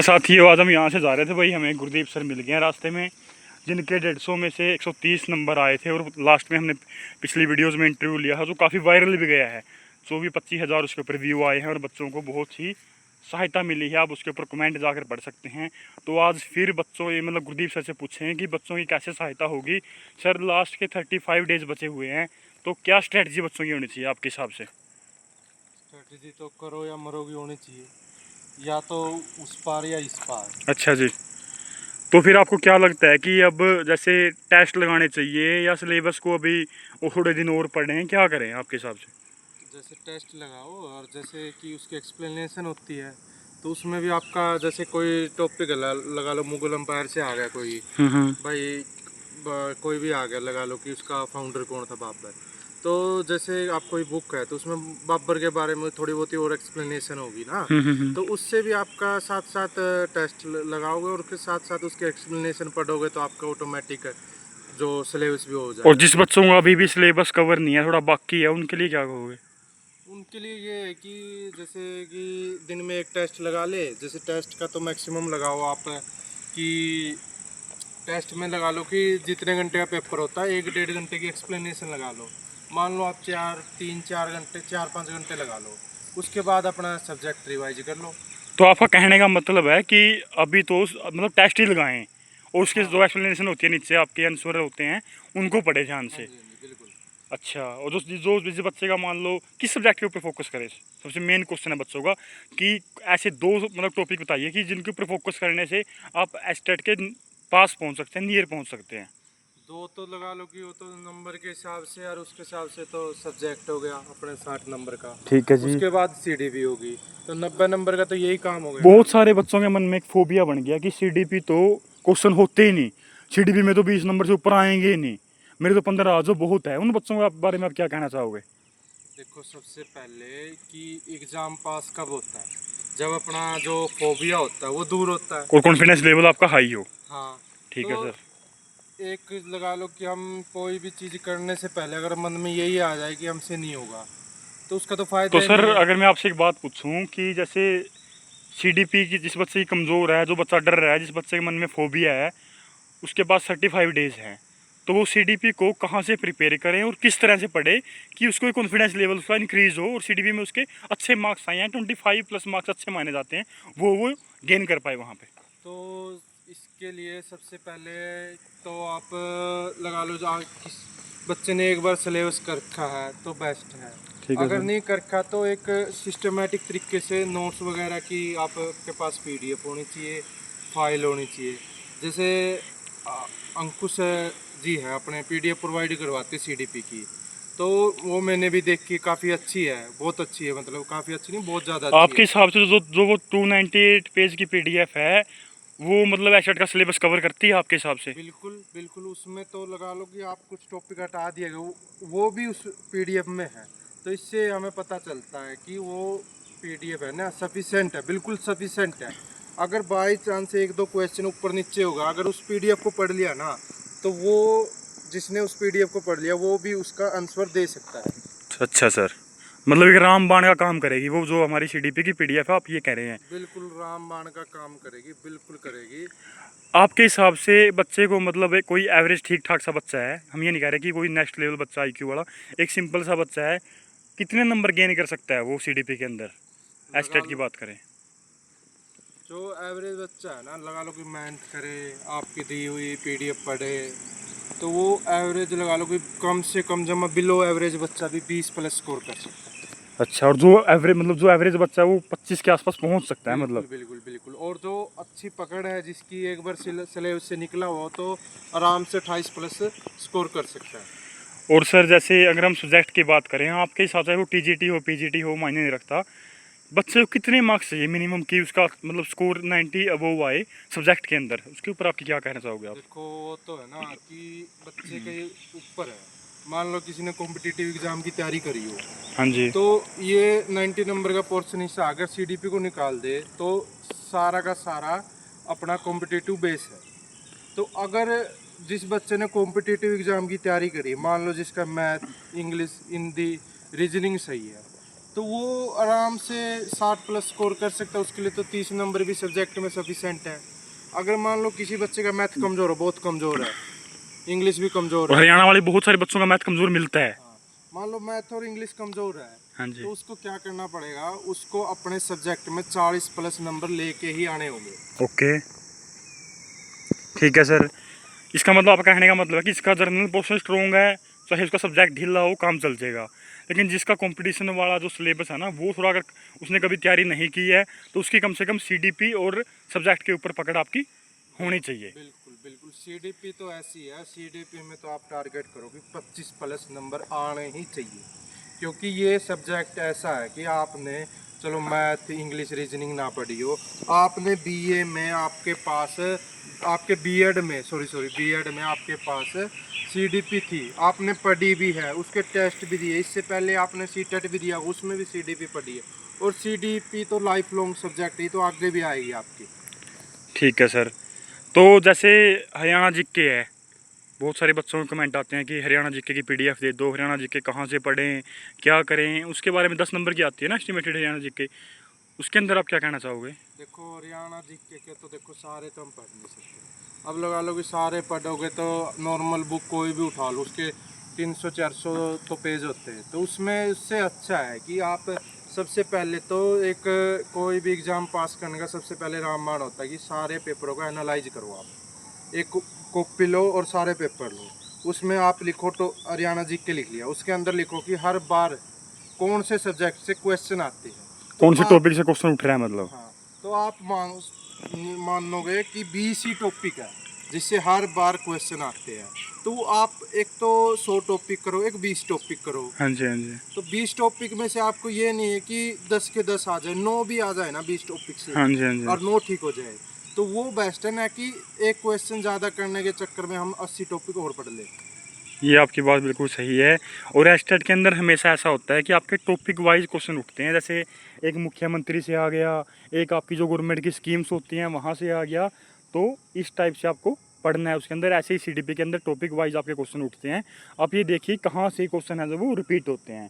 साथियों, आज हम यहाँ से जा रहे थे भाई, हमें गुरदीप सर मिल गए हैं रास्ते में, जिनके 150 में से 130 नंबर आए थे। और लास्ट में हमने पिछली वीडियोस में इंटरव्यू लिया था जो काफ़ी वायरल भी गया है। 24-25 हज़ार उसके ऊपर व्यू आए हैं और बच्चों को बहुत ही सहायता मिली है। आप उसके ऊपर कमेंट जाकर पढ़ सकते हैं। तो आज फिर बच्चों ये मतलब गुरदीप सर से पूछें कि बच्चों की कैसे सहायता होगी। सर, लास्ट के 35 डेज बचे हुए हैं, तो क्या स्ट्रेटजी बच्चों की होनी चाहिए आपके हिसाब से? स्ट्रेटजी तो करो या मरो भी होनी चाहिए, या तो उस पार या इस पार। अच्छा जी। तो फिर आपको क्या लगता है कि अब जैसे टेस्ट लगाने चाहिए या सिलेबस को अभी और थोड़े दिन और पढ़ें, क्या करें आपके हिसाब से? जैसे टेस्ट लगाओ और जैसे कि उसकी एक्सप्लेनेशन होती है, तो उसमें भी आपका जैसे कोई टॉपिक लगा लो, मुगल एम्पायर से आ गया कोई भाई, कोई भी आ गया, लगा लो कि उसका फाउंडर कौन था, बाबर। तो जैसे आप कोई बुक है तो उसमें बाबर के बारे में थोड़ी बहुत ही और एक्सप्लेनेशन होगी ना, हम्म। तो उससे भी आपका साथ साथ टेस्ट लगाओगे और उसके साथ साथ उसके एक्सप्लेनेशन पढ़ोगे तो आपका ऑटोमेटिक जो सिलेबस भी हो और जाएगा। जिस बच्चों को अभी भी सिलेबस कवर नहीं है, थोड़ा बाकी है, उनके लिए क्या कहोगे? उनके लिए ये है कि जैसे कि दिन में एक टेस्ट लगा ले। जैसे टेस्ट का तो मैक्सिमम लगाओ आप कि टेस्ट में लगा लो कि जितने घंटे का पेपर होता है 1-1.5 घंटे की एक्सप्लेनेशन लगा लो। मान लो आप 3-4 घंटे 4-5 घंटे लगा लो, उसके बाद अपना सब्जेक्ट रिवाइज कर लो। तो आपका कहने का मतलब है कि अभी तो मतलब टेस्ट ही लगाएं और उसकी हाँ जो एक्सप्लेनेशन होती है नीचे आपके आंसर होते हैं उनको पढ़े ध्यान हाँ से। जी, हाँ जी, बिल्कुल। अच्छा, और जो जो जिस बच्चे का मान लो किस सब्जेक्ट के ऊपर फोकस करे, सबसे मेन क्वेश्चन है बच्चों का कि ऐसे दो मतलब टॉपिक बताइए कि जिनके ऊपर फोकस करने से आप एस्टेट के पास पहुंच सकते हैं, नियर पहुंच सकते हैं। दो तो लगा लो कि वो तो नंबर के हिसाब से, और उसके हिसाब से तो सब्जेक्ट हो गया अपने 60 नंबर का। ठीक है जी। उसके बाद सीडीपी होगी, तो 90 नंबर का तो यही काम हो गया ना। बहुत सारे बच्चों के मन में एक फोबिया बन गया कि सीडीपी तो क्वेश्चन होते ही नहीं, सीडीपी में तो 20 नंबर से ऊपर आएंगे ही नहीं, मेरे तो 15 आ जो बहुत है। उन बच्चों के बारे में आप क्या कहना चाहोगे? देखो, सबसे पहले कि एग्ज़ाम पास कब होता है, जब अपना जो फोबिया होता है वो दूर होता है। और कॉन्फिडेंस लेवल आपका हाई हो। हाँ। ठीक तो है सर। एक लगा लो कि हम कोई भी चीज़ करने से पहले अगर मन में यही आ जाए कि हमसे नहीं होगा, तो उसका तो तो फ़ायदा ही सर, नहीं है। अगर मैं आपसे एक बात पूछूं कि जैसे सीडीपी की जिस बच्चे की कमज़ोर है, जो बच्चा डर रहा है, जिस बच्चे के मन में फोबिया है, उसके पास 35 डेज हैं, तो वो सीडीपी को कहाँ से प्रिपेयर करें और किस तरह से पढ़े कि उसको कॉन्फिडेंस लेवल उसका इंक्रीज हो और सीडीपी में उसके अच्छे मार्क्स आए हैं, 25+ मार्क्स अच्छे माने जाते हैं, वो गेन कर पाए वहाँ पे? तो इसके लिए सबसे पहले तो आप लगा लो, जो किस बच्चे ने एक बार सिलेबस कर रखा है तो बेस्ट है। ठीक है अगर सर। नहीं कर रखा तो एक सिस्टमेटिक तरीके से नोट्स वगैरह की आपके पास पीडीएफ होनी चाहिए, फाइल होनी चाहिए। जैसे अ, अंकुश जी है, अपने पीडीएफ प्रोवाइड करवाते सीडीपी की, तो वो मैंने भी देखी, काफ़ी अच्छी है, बहुत अच्छी है, मतलब काफ़ी अच्छी नहीं, बहुत ज़्यादा अच्छी आपके है। हिसाब से जो जो वो 298 पेज की पीडीएफ है, वो मतलब एशेट का सिलेबस कवर करती है आपके हिसाब से? बिल्कुल बिल्कुल, उसमें तो लगा लो कि आप कुछ टॉपिक हटा दिएगा, वो भी उस पीडीएफ में है। तो इससे हमें पता चलता है कि वो पीडीएफ है ना सफिशेंट है, बिल्कुल सफिशेंट है। अगर बाई चांस एक दो क्वेश्चन ऊपर नीचे होगा, अगर उस पीडीएफ को पढ़ लिया ना, तो वो जिसने उस पीडीएफ को पढ़ लिया वो भी उसका आंसर दे सकता है। अच्छा सर, मतलब एक रामबाण का काम करेगी वो जो हमारी सीडीपी की पीडीएफ है, आप ये कह रहे हैं? बिल्कुल रामबाण का काम करेगी, बिल्कुल करेगी। आपके हिसाब से बच्चे को मतलब एक कोई एवरेज ठीक ठाक सा बच्चा है, हम ये नहीं कह रहे कि कोई नेक्स्ट लेवल बच्चा आईक्यू वाला, एक सिंपल सा बच्चा है, कितने नंबर गेन कर सकता है वो सीडीपी के अंदर, लगा एस्टेट की लो बात करें? जो एवरेज बच्चा है ना, लगा लो कि मेहनत करे, आपकी दी हुई पीडीएफ पढ़े, तो वो एवरेज लगा लो कि कम से कम जमा बिलो एवरेज बच्चा भी 20+ स्कोर कर सकता है। अच्छा, और जो एवरेज मतलब जो एवरेज बच्चा है वो 25 के आसपास पहुंच सकता है बिल्कुल मतलब? बिल्कुल बिल्कुल। और जो अच्छी पकड़ है, जिसकी एक बार सिलेबस से निकला हो, तो आराम से 28+ स्कोर कर सकता है। और सर, जैसे अगर हम सब्जेक्ट की बात करें, आपके हिसाब से वो टीजीटी हो पीजीटी हो मायने नहीं रखता, बच्चे को कितने मार्क्स चाहिए मिनिमम कि उसका मतलब स्कोर 90 अबव आए सब्जेक्ट के अंदर? उसके ऊपर आपकी क्या कहना चाहोगे आप? देखो, वो तो है ना कि बच्चे के ऊपर है। मान लो किसी ने कॉम्पिटिटिव एग्जाम की तैयारी करी हो, हाँ जी। तो ये 90 नंबर का पोर्शन हिस्सा अगर सीडीपी को निकाल दे, तो सारा का सारा अपना कॉम्पिटिटिव बेस है। तो अगर जिस बच्चे ने कॉम्पिटिटिव एग्जाम की तैयारी करी, मान लो जिसका मैथ, इंग्लिश, हिंदी, रीजनिंग सही है, तो वो आराम से 60 प्लस स्कोर कर सकता है। उसके लिए तो 30 नंबर भी सब्जेक्ट में सफिशेंट है। अगर मान लो किसी बच्चे का मैथ कमज़ोर हो, बहुत कमज़ोर है, इंग्लिश भी कमज़ोर और है, हरियाणा वाले बहुत सारे बच्चों का मैथ कमज़ोर मिलता है। हाँ, मान लो मैथ और इंग्लिश कमज़ोर है, हाँ जी। तो उसको क्या करना पड़ेगा, उसको अपने सब्जेक्ट में 40 प्लस नंबर लेके ही आने होंगे। ओके, ठीक है सर। इसका मतलब आपका कहने का मतलब है कि इसका जर्नल पोर्शन स्ट्रॉन्ग है, चाहे उसका सब्जेक्ट ढीला हो, काम चल जाएगा। लेकिन जिसका कंपटीशन वाला जो सिलेबस है ना, वो थोड़ा अगर उसने कभी तैयारी नहीं की है तो उसकी कम से कम सीडीपी और सब्जेक्ट के ऊपर पकड़ आपकी होनी चाहिए। बिल्कुल बिल्कुल, सीडीपी तो ऐसी है, सीडीपी में तो आप टारगेट करो कि 25 प्लस नंबर आने ही चाहिए। क्योंकि ये सब्जेक्ट ऐसा है कि आपने, चलो मैथ इंग्लिश रीजनिंग ना पढ़ी हो, आपने बीए में आपके पास, आपके बीएड में, बीएड में आपके पास सीडीपी थी, आपने पढ़ी भी है, उसके टेस्ट भी दिए, इससे पहले आपने सीटेट भी दिया, उसमें भी सीडीपी पढ़ी है। और सीडीपी तो लाइफ लॉन्ग सब्जेक्ट है, तो आगे भी आएगी आपकी। ठीक है सर। तो जैसे हरियाणा जीके है, बहुत सारे बच्चों के कमेंट आते हैं कि हरियाणा जीके की पीडीएफ दे दो, हरियाणा जीके कहाँ से पढ़ें, क्या करें, उसके बारे में 10 नंबर की आती है ना एस्टिमेटेड हरियाणा जीके, उसके अंदर आप क्या कहना चाहोगे? देखो हरियाणा जीके के तो देखो सारे तो हम पढ़ नहीं सकते। अब लगा लो कि सारे पढ़ोगे तो नॉर्मल बुक कोई भी उठा लो, उसके 300-400 तो पेज होते हैं। तो उसमें उससे अच्छा है कि आप सबसे पहले तो एक, कोई भी एग्ज़ाम पास करने का सबसे पहले रामबाण होता है कि सारे पेपरों का एनालाइज करो। आप एक कॉपी लो और सारे पेपर लो, उसमें आप लिखो, तो हरियाणा जीके लिख लिया, उसके अंदर लिखो कि हर बार कौन से सब्जेक्ट से क्वेश्चन आते हैं। तो कौन से आप, टॉपिक से क्वेश्चन उठ रहा है मतलब? हाँ, तो आप मानोगे कि 20 ही टॉपिक है जिससे हर बार क्वेश्चन आते हैं। तो आप एक तो 100 टॉपिक करो, एक 20 टॉपिक करो। हाँ जी, हाँ जी। तो 20 टॉपिक में से आपको ये नहीं है कि 10 के 10 आ जाए, 9 भी आ जाए ना 20 टॉपिक से, हाँ जी, हाँ जी। और 9 ठीक हो जाए, तो वो बेस्ट है ना कि एक क्वेश्चन ज़्यादा करने के चक्कर में हम 80 टॉपिक और पढ़ लें। ये आपकी बात बिल्कुल सही है। और एस्टेट के अंदर हमेशा ऐसा होता है कि आपके टॉपिक वाइज क्वेश्चन उठते हैं। जैसे एक मुख्यमंत्री से आ गया, एक आपकी जो गवर्नमेंट की स्कीम्स होती हैं वहाँ से आ गया, तो इस टाइप से आपको पढ़ना है उसके अंदर। ऐसे ही सीडीपी के अंदर टॉपिक वाइज आपके क्वेश्चन उठते हैं। आप ये देखिए कहाँ से क्वेश्चन है जो वो रिपीट होते हैं।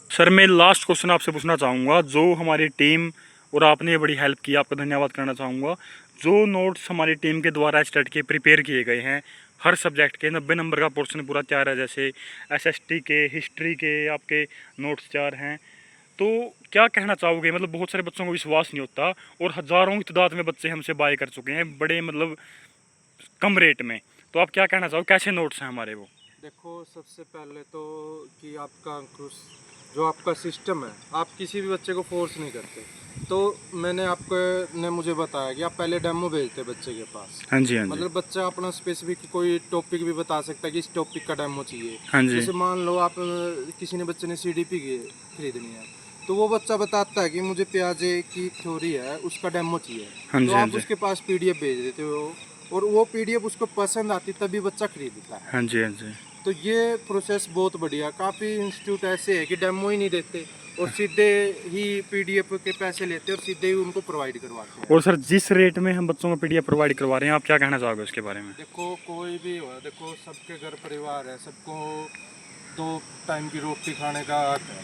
सर मैं लास्ट क्वेश्चन आपसे पूछना चाहूँगा, जो हमारी टीम और आपने बड़ी हेल्प की, आपका धन्यवाद करना चाहूँगा। जो नोट्स हमारी टीम के द्वारा स्टेट के प्रिपेयर किए गए हैं, हर सब्जेक्ट के 90 नंबर का पोर्शन पूरा तैयार है। जैसे एसएसटी के, हिस्ट्री के आपके नोट्स तैयार हैं। तो क्या कहना चाहोगे? मतलब बहुत सारे बच्चों को विश्वास नहीं होता और हज़ारों की तादाद में बच्चे हमसे बाय कर चुके हैं बड़े मतलब कम रेट में। तो आप क्या कहना चाहोगे, कैसे नोट्स हैं हमारे वो? देखो सबसे पहले तो कि आपका अंकुश, जो आपका सिस्टम है, आप किसी भी बच्चे को फोर्स नहीं करते। तो मैंने आपको ने मुझे बताया कि आप पहले डेमो भेजते बच्चे के पास। हाँ जी, हाँ जी। मतलब बच्चा अपना स्पेसिफिक कोई टॉपिक भी बता सकता है कि इस टॉपिक का डेमो चाहिए। हाँ जी। जैसे मान लो आप, किसी ने बच्चे ने सीडीपी खरीदनी है, तो वो बच्चा बताता है कि मुझे प्याजे की थ्योरी है, उसका डेमो चाहिए। हाँ तो जी, हाँ आप जी। उसके पास पीडीएफ भेज देते हो, और वो पीडीएफ उसको पसंद आती तभी बच्चा खरीदता है। हाँ जी, हाँ जी। तो ये प्रोसेस बहुत बढ़िया। काफ़ी इंस्टीट्यूट ऐसे है कि डेमो ही नहीं देते और सीधे ही पीडीएफ के पैसे लेते और सीधे ही उनको प्रोवाइड करवाते हैं। और सर जिस रेट में हम बच्चों को पीडीएफ प्रोवाइड करवा रहे हैं, आप क्या कहना चाहोगे उसके बारे में? देखो कोई भी हो, देखो सबके घर परिवार है, सबको 2 टाइम की रोटी खाने का हक है।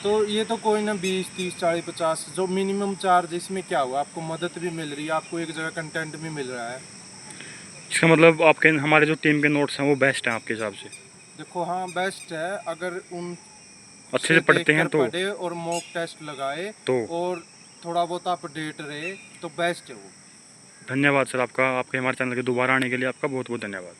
तो ये तो कोई ना 20, 30, 40, 50 जो मिनिमम चार्ज, इसमें क्या हुआ, आपको मदद भी मिल रही है, आपको एक जगह कंटेंट भी मिल रहा है। इसका मतलब आपके हमारे जो टीम के नोट्स हैं वो बेस्ट हैं आपके हिसाब से? देखो हाँ बेस्ट है, अगर उन अच्छे से से पढ़ते हैं देखकर तो? पढ़े और मॉक टेस्ट लगाए तो और थोड़ा बहुत अपडेट रहे तो बेस्ट है वो। धन्यवाद सर आपका, आपके हमारे चैनल के दोबारा आने के लिए आपका बहुत बहुत धन्यवाद।